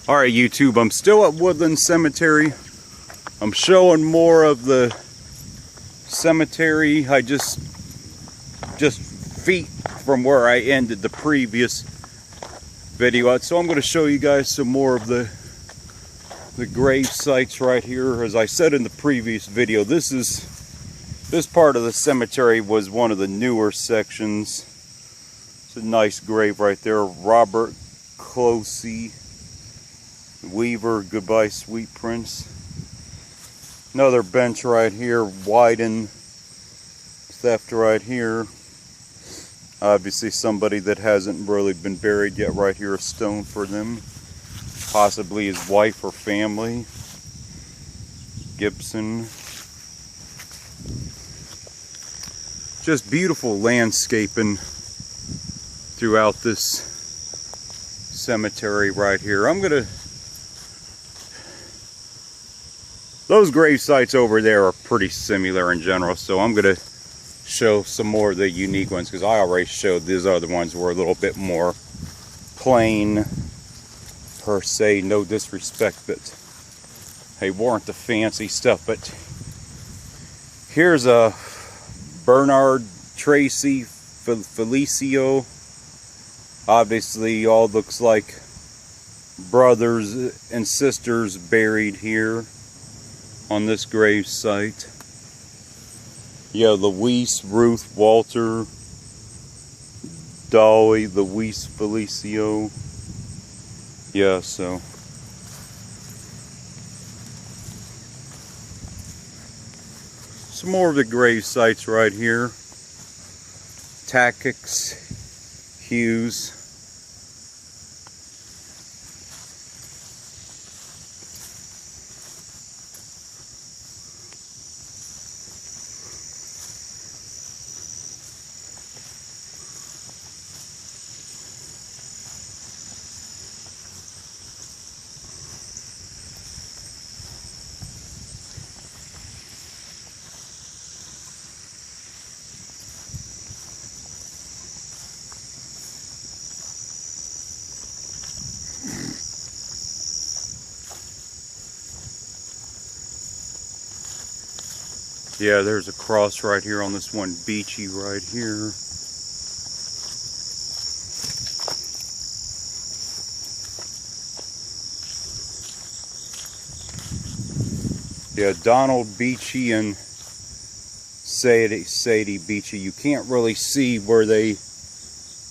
Alright YouTube, I'm still at Woodland Cemetery. I'm showing more of the cemetery. I just feet from where I ended the previous video. So I'm going to show you guys some more of the grave sites right here. As I said in the previous video, this part of the cemetery was one of the newer sections. It's a nice grave right there. Robert Closey Weaver, goodbye sweet prince. Another bench right here, Wyden theft right here. Obviously somebody that hasn't really been buried yet right here, a stone for them. Possibly his wife or family. Gibson. Just beautiful landscaping throughout this cemetery right here. Those grave sites over there are pretty similar in general, so I'm going to show some more of the unique ones, because I already showed these other ones were a little bit more plain per se. No disrespect, but they weren't the fancy stuff. But here's a Bernard Tracy Felicio. Obviously all looks like brothers and sisters buried here on this grave site. Yeah, Luis, Ruth, Walter, Dolly, Luis Felicio. Yeah, so some more of the grave sites right here. Tackix, Hughes. Yeah, there's a cross right here on this one Beachy right here. Yeah, Donald Beachy and Sadie Beachy. You can't really see where the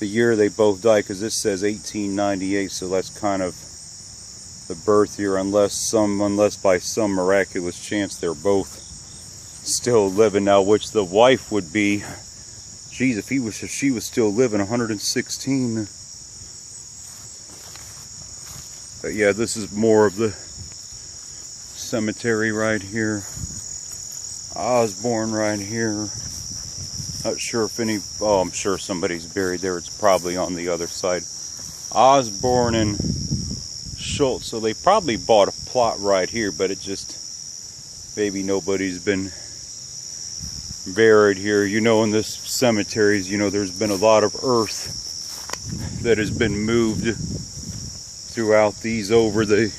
year they both died, because this says 1898, so that's kind of the birth year, unless by some miraculous chance they're both still living now, which the wife would be, geez, if she was still living, 116. But yeah, this is more of the cemetery right here. Osborne right here. Not sure if I'm sure somebody's buried there. It's probably on the other side. Osborne and Schultz. So they probably bought a plot right here, but it just, maybe nobody's been buried here. You know, in this cemeteries, you know, there's been a lot of earth that has been moved throughout these over the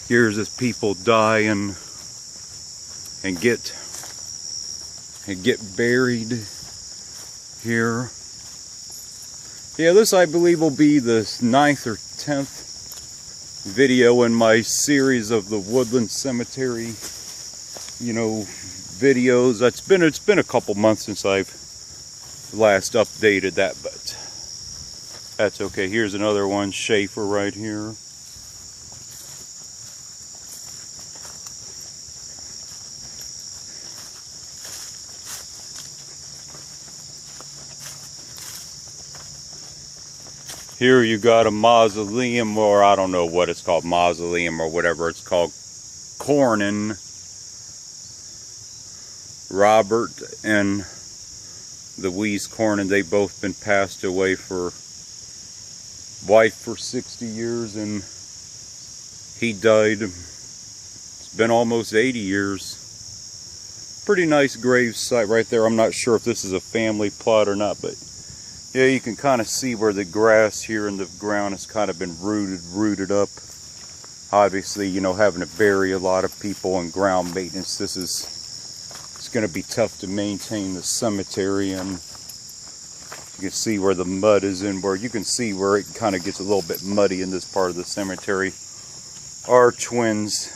years as people die and get buried here. Yeah, this I believe will be the 9th or 10th video in my series of the Woodland Cemetery, you know, videos. It's been a couple months since I've last updated that, but that's okay. Here's another one, Schaefer right here. Here you got a mausoleum, or I don't know what it's called, mausoleum or whatever it's called. Cornyn. Robert and Louise Cornyn, they both been passed away for wife for 60 years, and he died. It's been almost 80 years. Pretty nice grave site right there. I'm not sure if this is a family plot or not, but yeah, you can kind of see where the grass here in the ground has kind of been rooted up. obviously, you know, having to bury a lot of people and ground maintenance, it's going to be tough to maintain the cemetery. And you can see where the mud is in, where you can see where it kind of gets a little bit muddy in this part of the cemetery. Are twins.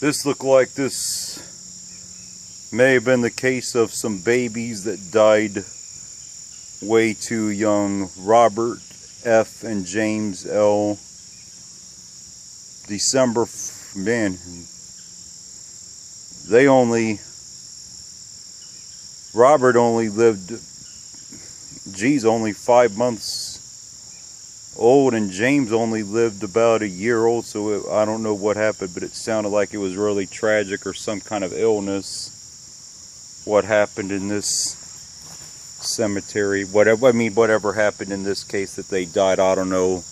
This looked like this may have been the case of some babies that died way too young. Robert F. and James L. December, man, Robert only lived, geez, only 5 months old, and James only lived about a year old, so I don't know what happened, but it sounded like it was really tragic or some kind of illness. What happened in this cemetery, whatever happened in this case that they died, I don't know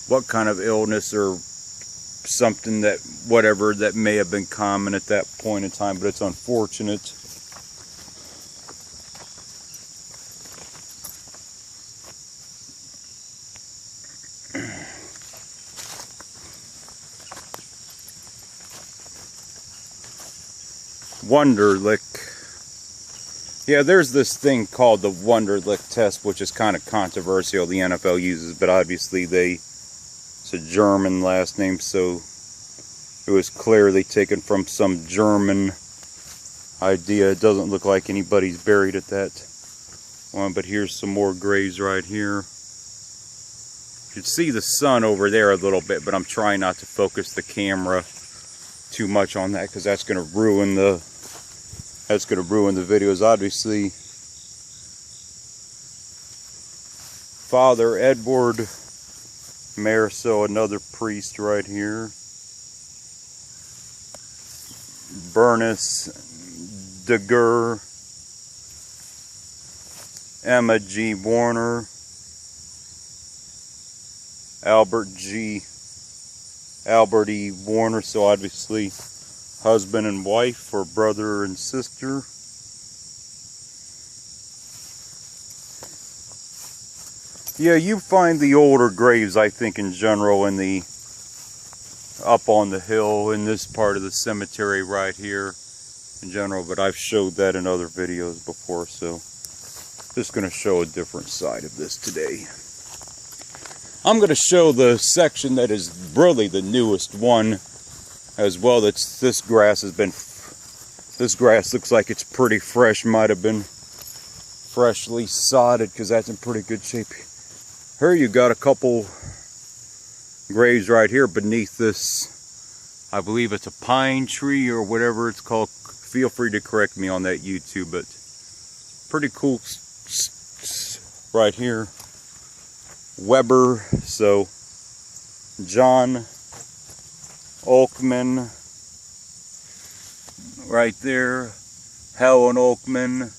what kind of illness or something that may have been common at that point in time, but it's unfortunate. Wonderlic. Yeah, there's this thing called the Wonderlic test, which is kind of controversial. The NFL uses, but obviously it's a German last name, so it was clearly taken from some German idea. It doesn't look like anybody's buried at that one, but here's some more graves right here. You can see the sun over there a little bit, but I'm trying not to focus the camera too much on that, because that's going to ruin the videos. Obviously, Father Edward Marisol, another priest right here. Bernice Deger, Emma G. Warner, Albert E. Warner, so obviously husband and wife, or brother and sister. Yeah, you find the older graves, I think, in general, up on the hill in this part of the cemetery right here in general, but I've showed that in other videos before, so just going to show a different side of this today. I'm going to show the section that is really the newest one as well. This grass looks like it's pretty fresh. Might have been freshly sodded, because that's in pretty good shape. Here you got a couple graves right here beneath this, I believe it's a pine tree or whatever it's called. Feel free to correct me on that YouTube, but pretty cool right here. Weber, so John Oakman right there, Helen Oakman,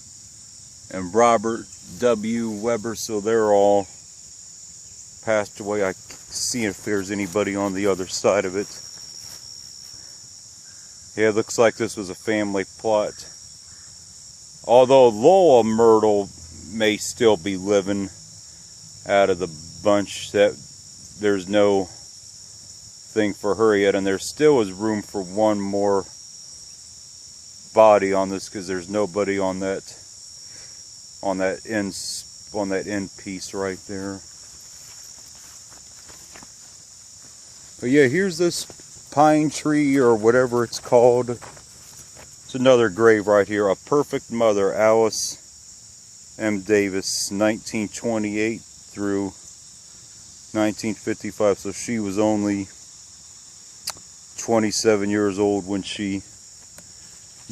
and Robert W. Weber, so they're all passed away. I see if there's anybody on the other side of it. Yeah, it looks like this was a family plot. Although Lola Myrtle may still be living out of the bunch, that there's no thing for her yet, and there still is room for one more body on this, because there's nobody on that end piece right there. But yeah, here's this pine tree or whatever it's called. It's another grave right here. A Perfect Mother, Alice M. Davis, 1928 through 1955. So she was only 27 years old when she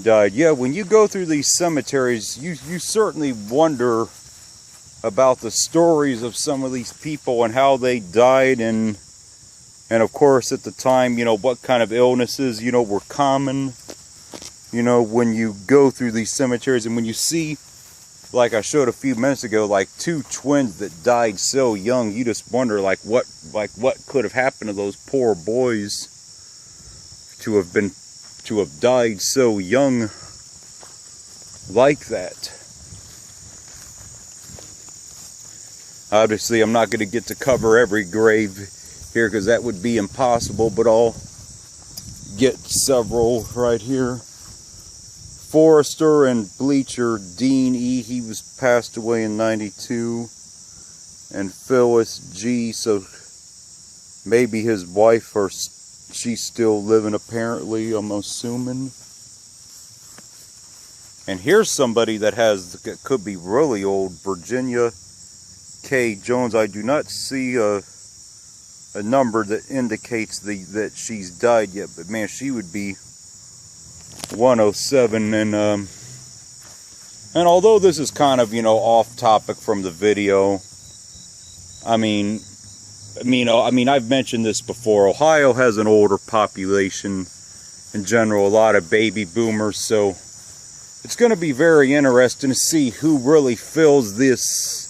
died. Yeah, when you go through these cemeteries, you certainly wonder about the stories of some of these people and how they died, and of course at the time, you know, what kind of illnesses, you know, were common, you know, when you go through these cemeteries. And when you see, like I showed a few minutes ago, like two twins that died so young, you just wonder what could have happened to those poor boys to have died so young like that. Obviously, I'm not going to get to cover every grave here because that would be impossible, but I'll get several right here. Forester and bleacher Dean E. He was passed away in '92, and Phyllis G. So maybe his wife, or she's still living apparently, I'm assuming. And here's somebody that could be really old, Virginia K. Jones. I do not see a number that indicates that she's died yet, but man, she would be 107. And although this is kind of, off topic from the video, I mean, I've mentioned this before. Ohio has an older population in general, a lot of baby boomers, so it's going to be very interesting to see who really fills these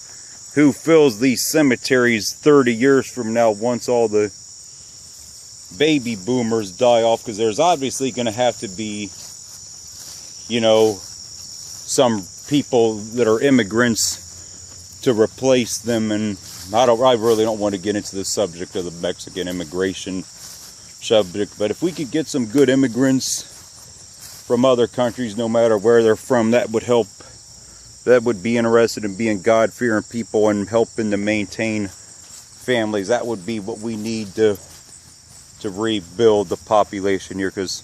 cemeteries 30 years from now, once all the baby boomers die off, because there's obviously going to have to be, some people that are immigrants to replace them. And I really don't want to get into the subject of the Mexican immigration subject, but if we could get some good immigrants from other countries, no matter where they're from, that would help. That would be interested in being God-fearing people and helping to maintain families. That would be what we need to rebuild the population here. Because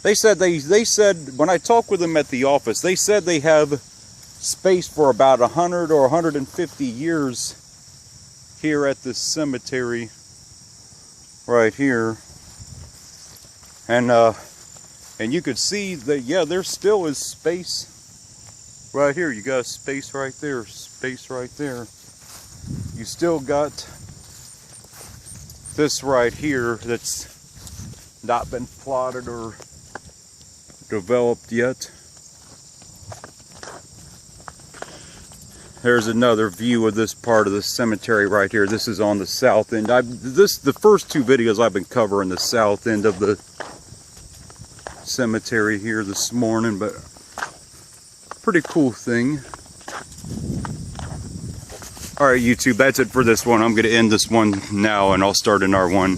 they said when I talked with them at the office, they said they have space for about 100 or 150 years here at this cemetery right here. And you could see that, yeah, there still is space right here. You got space right there, space right there. You still got this right here that's not been plotted or developed yet. There's another view of this part of the cemetery right here. This is on the south end. The first two videos I've been covering the south end of the cemetery here this morning, but pretty cool thing. Alright YouTube, that's it for this one. I'm going to end this one now and I'll start another one.